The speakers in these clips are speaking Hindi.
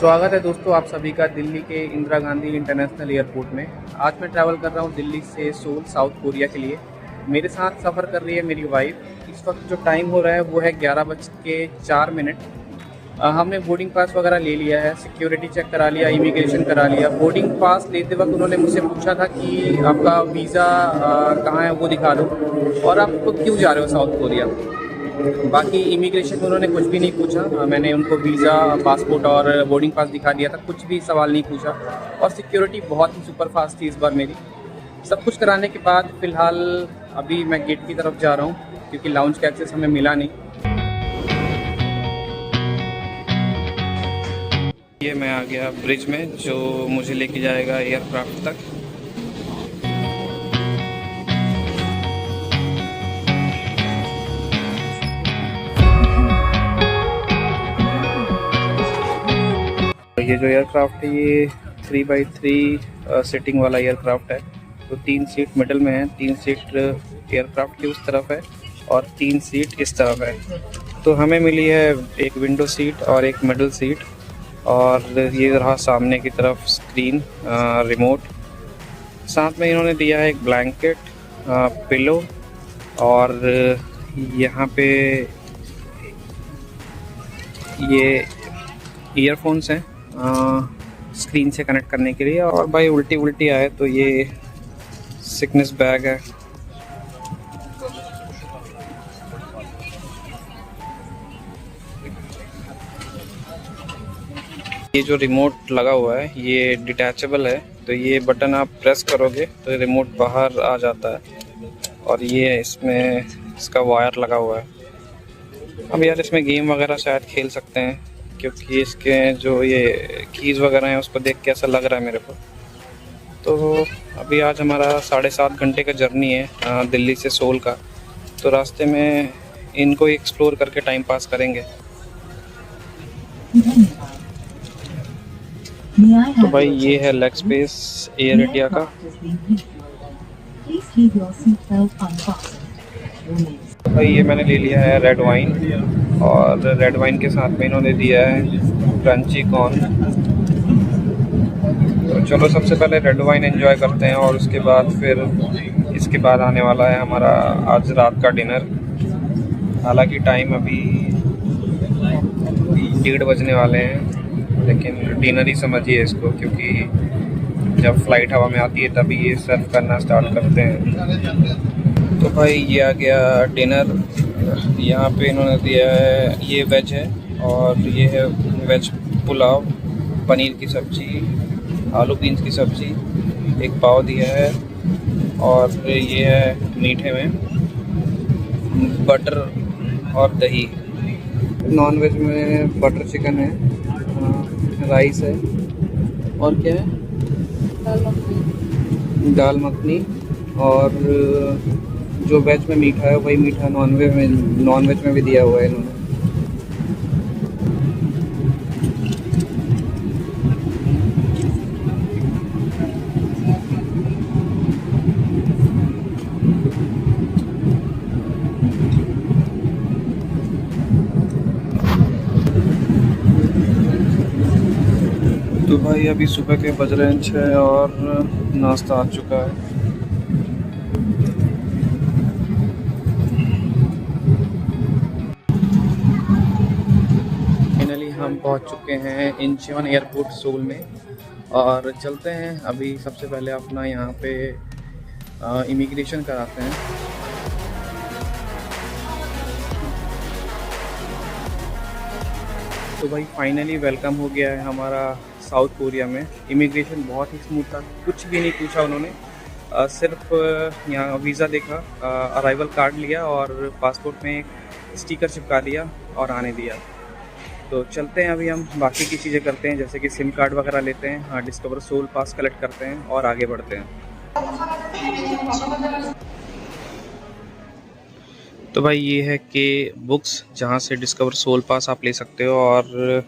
स्वागत है दोस्तों आप सभी का दिल्ली के इंदिरा गांधी इंटरनेशनल एयरपोर्ट में। आज मैं ट्रैवल कर रहा हूँ दिल्ली से सोल साउथ कोरिया के लिए। मेरे साथ सफ़र कर रही है मेरी वाइफ। इस वक्त जो टाइम हो रहा है वो है 11:04। हमने बोर्डिंग पास वगैरह ले लिया है, सिक्योरिटी चेक करा लिया, इमिग्रेशन करा लिया। बोर्डिंग पास लेते वक्त उन्होंने मुझसे पूछा था कि आपका वीज़ा कहाँ है वो दिखा दो और आप क्यों जा रहे हो साउथ कोरिया। बाकी इमिग्रेशन में उन्होंने कुछ भी नहीं पूछा। मैंने उनको वीज़ा, पासपोर्ट और बोर्डिंग पास दिखा दिया था, कुछ भी सवाल नहीं पूछा। और सिक्योरिटी बहुत ही सुपर फास्ट थी इस बार मेरी। सब कुछ कराने के बाद फ़िलहाल अभी मैं गेट की तरफ जा रहा हूँ क्योंकि लाउंज का एक्सेस हमें मिला नहीं। ये मैं आ गया ब्रिज में जो मुझे लेके जाएगा एयरक्राफ्ट तक। ये जो एयरक्राफ्ट है ये 3x3 सीटिंग वाला एयरक्राफ्ट है। तो 3 सीट मिडल में है, 3 सीट एयरक्राफ्ट की उस तरफ है और 3 सीट इस तरफ है। तो हमें मिली है एक विंडो सीट और एक मिडल सीट। और ये रहा सामने की तरफ स्क्रीन, रिमोट। साथ में इन्होंने दिया है एक ब्लैंकेट, पिलो और यहाँ पे ये ईयरफोन्स हैं स्क्रीन से कनेक्ट करने के लिए। और भाई उल्टी आए तो ये सिकनेस बैग है। ये जो रिमोट लगा हुआ है ये डिटैचेबल है, तो ये बटन आप प्रेस करोगे तो रिमोट बाहर आ जाता है। और ये इसमें इसका वायर लगा हुआ है। अब यार इसमें गेम वगैरह शायद खेल सकते हैं क्योंकि इसके जो ये कीज़ वगैरह हैं उसको देख के ऐसा लग रहा है मेरे को। तो अभी आज हमारा 7.5 घंटे का जर्नी है दिल्ली से सोल का। तो रास्ते में इनको एक्सप्लोर करके टाइम पास करेंगे। तो भाई ये है लेग स्पेस एयर इंडिया का। भाई ये मैंने ले लिया है रेड वाइन और रेड वाइन के साथ में इन्होंने दिया है क्रंची कॉर्न। तो चलो सबसे पहले रेड वाइन एंजॉय करते हैं और उसके बाद फिर इसके बाद आने वाला है हमारा आज रात का डिनर। हालांकि टाइम अभी 1:30 बजने वाले हैं लेकिन डिनर ही समझिए इसको, क्योंकि जब फ्लाइट हवा में आती है तभी ये सर्व करना स्टार्ट करते हैं। तो भाई ये आ गया डिनर। यहाँ पे इन्होंने दिया है, ये वेज है और ये है वेज पुलाव, पनीर की सब्ज़ी, आलू बीन्स की सब्ज़ी, एक पाव दिया है और ये है मीठे में बटर और दही। नॉन वेज में बटर चिकन है, राइस है और क्या है, दाल मखनी। और जो वेज में मीठा है वही मीठा नॉन वेज में भी दिया हुआ है इन्होंने। तो भाई अभी सुबह के बज रहे हैं 6 और नाश्ता आ चुका है। फाइनली हम पहुंच चुके हैं इंचियोन एयरपोर्ट सोल में और चलते हैं अभी सबसे पहले अपना यहाँ पे इमिग्रेशन कराते हैं। तो भाई फाइनली वेलकम हो गया है हमारा साउथ कोरिया में। इमिग्रेशन बहुत ही स्मूथ था, कुछ भी नहीं पूछा उन्होंने। सिर्फ यहाँ वीज़ा देखा, अराइवल कार्ड लिया और पासपोर्ट में एक स्टिकर चिपका दिया और आने दिया। तो चलते हैं अभी हम बाकी की चीज़ें करते हैं, जैसे कि सिम कार्ड वगैरह लेते हैं, हाँ डिस्कवर सोल पास कलेक्ट करते हैं और आगे बढ़ते हैं। तो भाई ये है के बुक्स जहाँ से डिस्कवर सोल पास आप ले सकते हो। और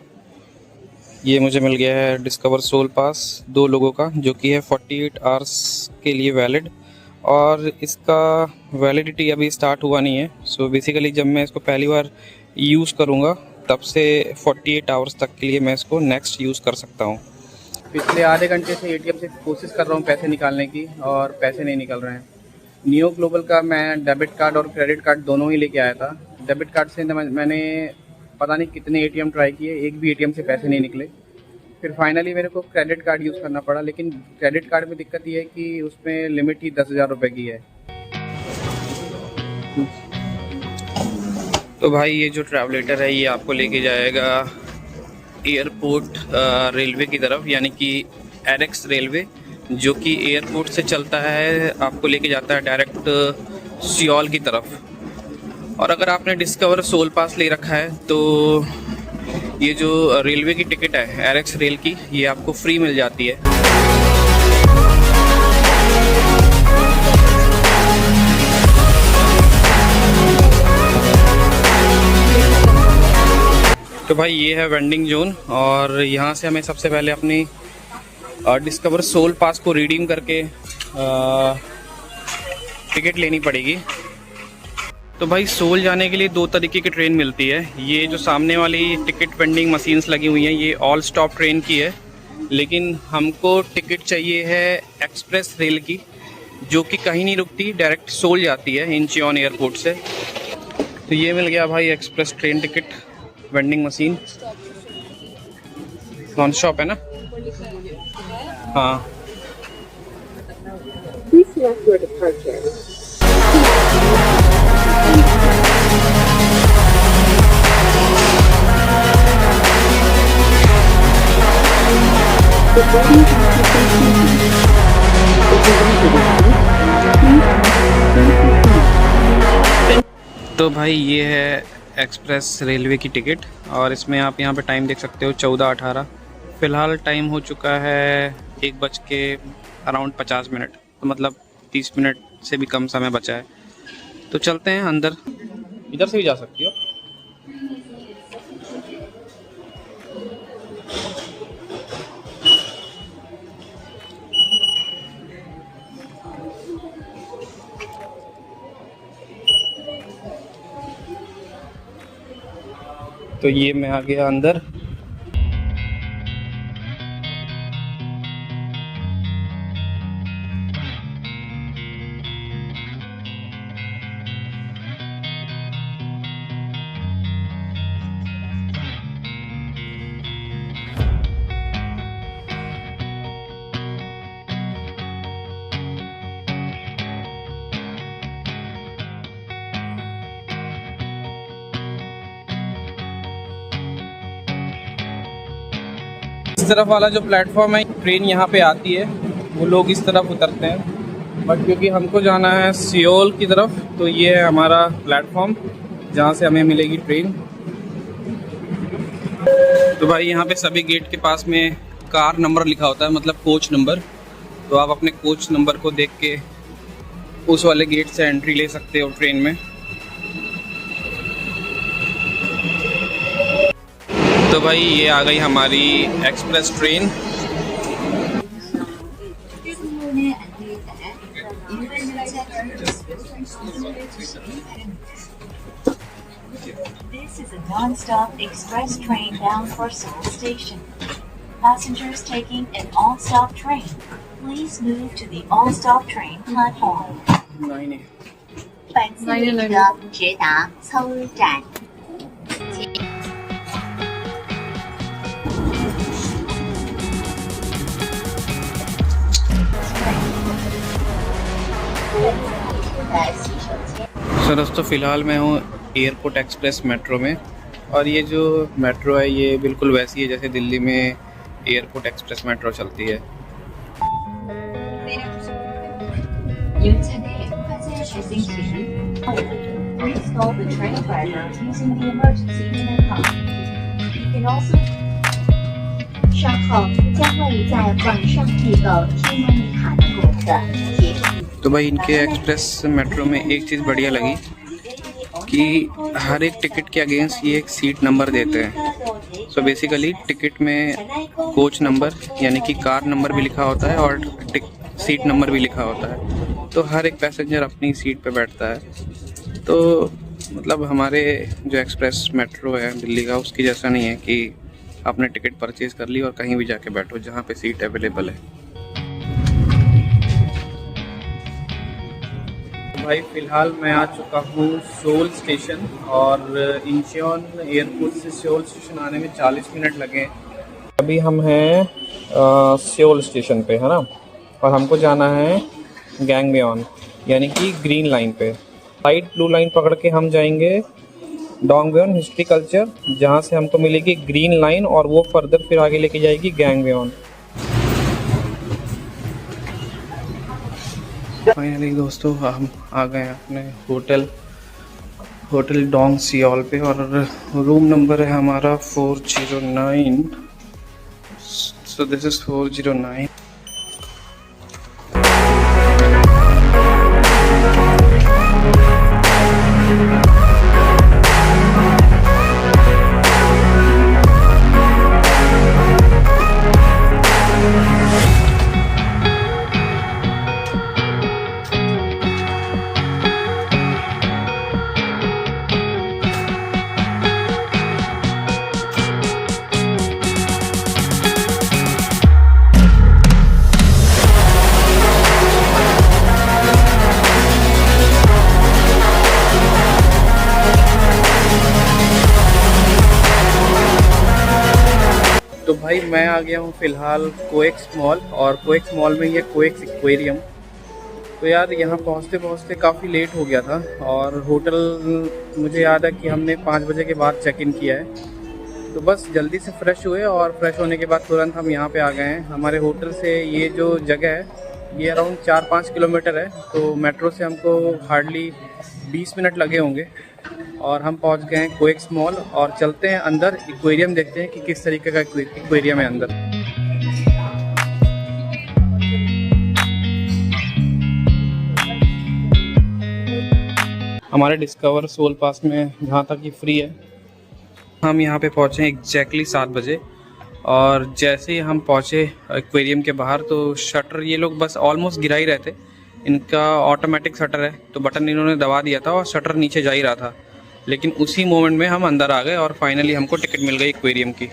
ये मुझे मिल गया है डिस्कवर सोल पास 2 लोगों का, जो कि है 48 आवर्स के लिए वैलिड। और इसका वैलिडिटी अभी स्टार्ट हुआ नहीं है। सो बेसिकली जब मैं इसको पहली बार यूज़ करूँगा तब से 48 आवर्स तक के लिए मैं इसको नेक्स्ट यूज़ कर सकता हूँ। पिछले आधे घंटे से एटीएम से कोशिश कर रहा हूँ पैसे निकालने की और पैसे नहीं निकल रहे हैं। नियो ग्लोबल का मैं डेबिट कार्ड और क्रेडिट कार्ड दोनों ही लेके आया था। डेबिट कार्ड से मैंने पता नहीं कितने एटीएम ट्राई किए, एक भी एटीएम से पैसे नहीं निकले। फिर फाइनली मेरे को क्रेडिट कार्ड यूज़ करना पड़ा, लेकिन क्रेडिट कार्ड में दिक्कत ये है कि उसमें लिमिट ही 10,000 रुपये की है। तो भाई ये जो ट्रैवलेटर है ये आपको लेके जाएगा एयरपोर्ट रेलवे की तरफ, यानी कि एरेक्स रेलवे, जो कि एयरपोर्ट से चलता है, आपको लेके जाता है डायरेक्ट सियोल की तरफ। और अगर आपने डिस्कवर सोल पास ले रखा है तो ये जो रेलवे की टिकट है एरेक्स रेल की, ये आपको फ्री मिल जाती है। तो भाई ये है वेंडिंग जोन, और यहाँ से हमें सबसे पहले अपनी डिस्कवर सोल पास को रिडीम करके टिकट लेनी पड़ेगी। तो भाई सोल जाने के लिए 2 तरीके की ट्रेन मिलती है। ये जो सामने वाली टिकट वेंडिंग मशीन्स लगी हुई हैं ये ऑल स्टॉप ट्रेन की है, लेकिन हमको टिकट चाहिए है एक्सप्रेस रेल की, जो कि कहीं नहीं रुकती, डायरेक्ट सोल जाती है इंचियोन एयरपोर्ट से। तो ये मिल गया भाई express train ticket vending machine. Non stop है ना? हाँ। तो भाई ये है एक्सप्रेस रेलवे की टिकट, और इसमें आप यहाँ पे टाइम देख सकते हो 14:18। फ़िलहाल टाइम हो चुका है 1:50, तो मतलब 30 मिनट से भी कम समय बचा है। तो चलते हैं अंदर। इधर से भी जा सकती हो। तो ये मैं आ गया अंदर। इस तरफ वाला जो प्लेटफॉर्म है, ट्रेन यहाँ पे आती है, वो लोग इस तरफ उतरते हैं, बट क्योंकि हमको जाना है सियोल की तरफ, तो ये है हमारा प्लेटफॉर्म जहाँ से हमें मिलेगी ट्रेन। तो भाई यहाँ पे सभी गेट के पास में कार नंबर लिखा होता है, मतलब कोच नंबर। तो आप अपने कोच नंबर को देख के उस वाले गेट से एंट्री ले सकते हो ट्रेन में। तो भाई ये आ गई हमारी express train. This is a non-stop express train bound for Seoul Station. Passengers taking an all-stop train, please move to the all-stop train platform. 本次列车直达서울站。 sir दोस्तों फ़िलहाल मैं हूँ एयरपोर्ट एक्सप्रेस मेट्रो में, और ये जो मेट्रो है ये बिल्कुल वैसी है जैसे दिल्ली में एयरपोर्ट एक्सप्रेस मेट्रो चलती है। तो भाई इनके एक्सप्रेस मेट्रो में एक चीज़ बढ़िया लगी कि हर एक टिकट के अगेंस्ट ये एक सीट नंबर देते हैं। सो बेसिकली टिकट में कोच नंबर यानी कि कार नंबर भी लिखा होता है और सीट नंबर भी लिखा होता है, तो हर एक पैसेंजर अपनी सीट पे बैठता है। तो मतलब हमारे जो एक्सप्रेस मेट्रो है दिल्ली का, उसकी जैसा नहीं है कि आपने टिकट परचेज कर ली और कहीं भी जाके बैठो जहाँ पे सीट अवेलेबल है। भाई फ़िलहाल मैं आ चुका हूँ सोल स्टेशन, और इंचियोन एयरपोर्ट से सोल स्टेशन आने में 40 मिनट लगे। अभी हम हैं सोल स्टेशन पे, है ना, और हमको जाना है गैंगमयॉन, यानी कि ग्रीन लाइन पे। लाइट ब्लू लाइन पकड़ के हम जाएंगे डोंगवॉन हिस्ट्री कल्चर, जहाँ से हमको मिलेगी ग्रीन लाइन और वो फर्दर फिर आगे लेके जाएगी गैंगमयॉन। फाइनली दोस्तों हम आ गए अपने होटल डोंग सियोल पे, और रूम नंबर है हमारा 409। So this is 409। तो भाई मैं आ गया हूँ फ़िलहाल कोएक्स मॉल, और कोएक्स मॉल में ही है कोएक्स एक्वेरियम। तो यार यहाँ पहुँचते पहुँचते काफ़ी लेट हो गया था, और होटल मुझे याद है कि हमने 5 बजे के बाद चेक इन किया है। तो बस जल्दी से फ्रेश हुए, और फ्रेश होने के बाद तुरंत हम यहाँ पे आ गए हैं। हमारे होटल से ये जो जगह है ये अराउंड 4-5 किलोमीटर है, तो मेट्रो से हमको हार्डली 20 मिनट लगे होंगे। और हम पहुंच गए हैं कोएक्स मॉल, और चलते हैं अंदर, एक्वेरियम देखते हैं कि किस तरीके का एक्वेरियम है अंदर। हमारे डिस्कवर सोल पास में जहाँ तक ये फ्री है। हम यहाँ पे पहुँचे एग्जैक्टली 7 बजे, और जैसे ही हम पहुँचे एक्वेरियम के बाहर तो शटर ये लोग बस ऑलमोस्ट गिरा ही रहे थे। इनका ऑटोमेटिक शटर है, तो बटन इन्होंने दबा दिया था और शटर नीचे जा ही रहा था, लेकिन उसी मोमेंट में हम अंदर आ गए और फाइनली हमको टिकट मिल गई एक्वेरियम की।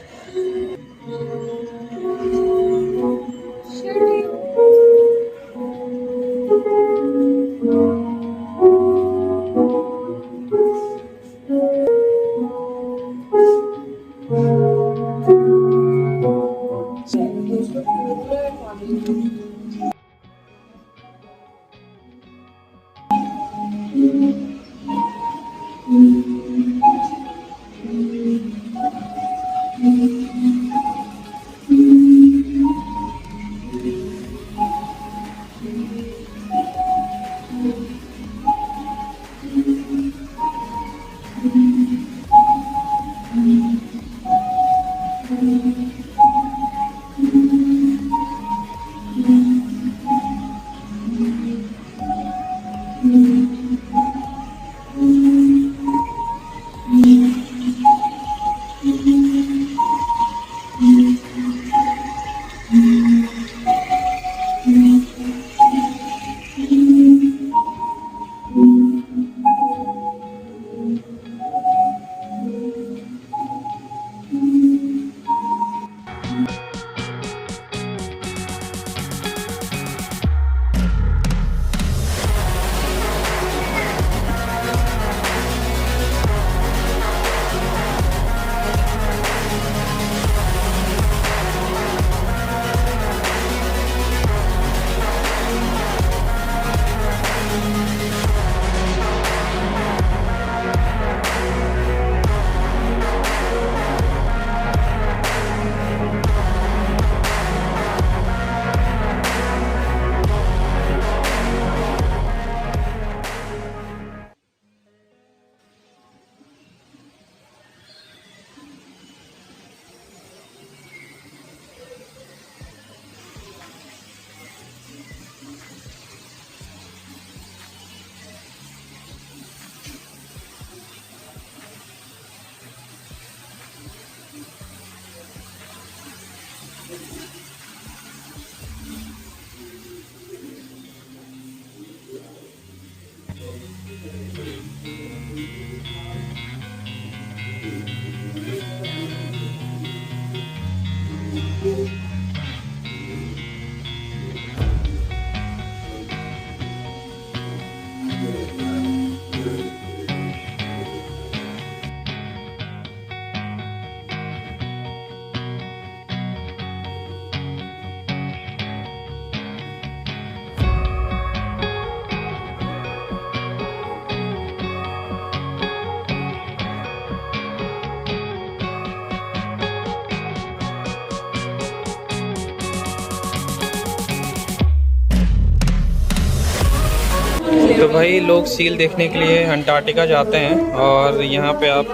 तो भाई लोग सील देखने के लिए अंटार्कटिका जाते हैं और यहाँ पे आप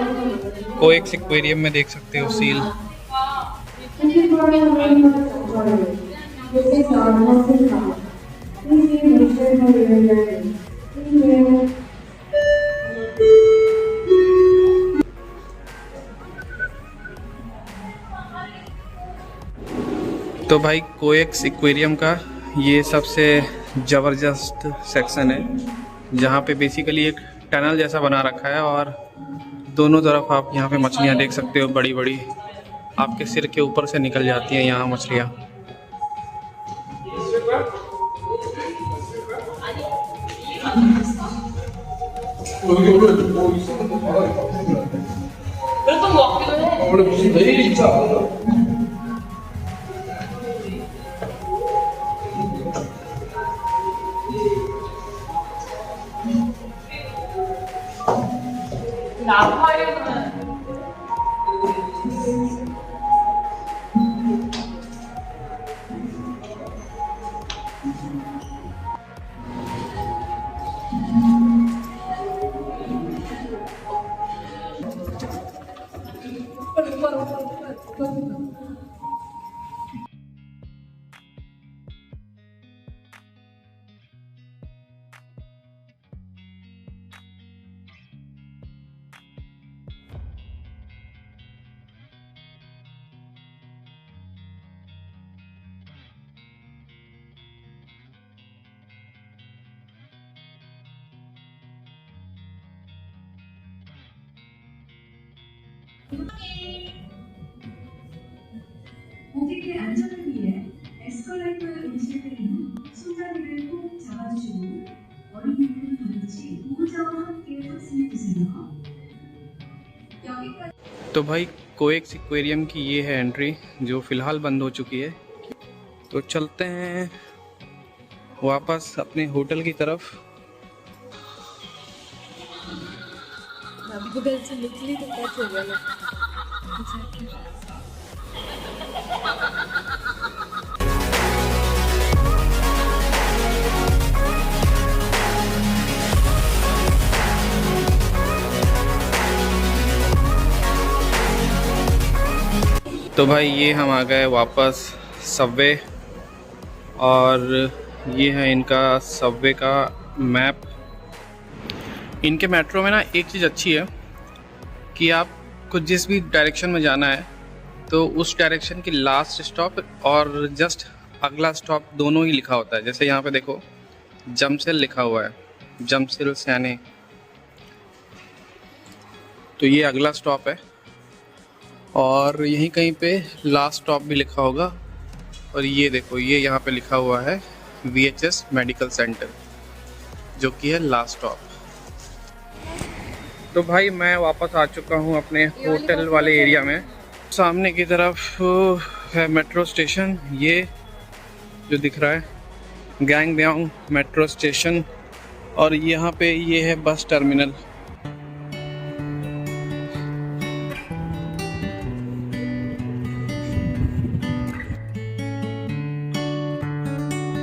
कोएक्स एक्वेरियम में देख सकते हो सील। तो भाई कोएक्स एक्वेरियम का ये सबसे ज़बरदस्त सेक्शन है जहाँ पे बेसिकली एक टनल जैसा बना रखा है और दोनों तरफ आप यहाँ पे मछलियाँ देख सकते हो, बड़ी बड़ी आपके सिर के ऊपर से निकल जाती हैं यहाँ मछलियाँ। 고객의 안전을 위해 에스컬레이터를 운실 때에는 손잡이를 꼭 잡아주시고 어린이들은 반드시 보호자와 함께 탑승해 주세요. 여기까지. तो भाई कोएक्स एक्वेरियम की ये है एंट्री जो फ़िलहाल बंद हो चुकी है। तो चलते हैं वापस अपने होटल की तरफ। अभी तो घर से निकली तो क्या हो गया। तो भाई ये हम आ गए वापस सबवे और ये है इनका सबवे का मैप। इनके मेट्रो में ना एक चीज़ अच्छी है कि आपको जिस भी डायरेक्शन में जाना है तो उस डायरेक्शन की लास्ट स्टॉप और जस्ट अगला स्टॉप दोनों ही लिखा होता है। जैसे यहाँ पे देखो जमसेल लिखा हुआ है, जमसेल सैने, तो ये अगला स्टॉप है और यहीं कहीं पे लास्ट स्टॉप भी लिखा होगा। और ये देखो ये यहाँ पे लिखा हुआ है VHS मेडिकल सेंटर जो कि है लास्ट स्टॉप। तो भाई मैं वापस आ चुका हूँ अपने होटल वाले एरिया में। सामने की तरफ है मेट्रो स्टेशन, ये जो दिख रहा है गैंगब्यांग मेट्रो स्टेशन, और यहाँ पे ये है बस टर्मिनल।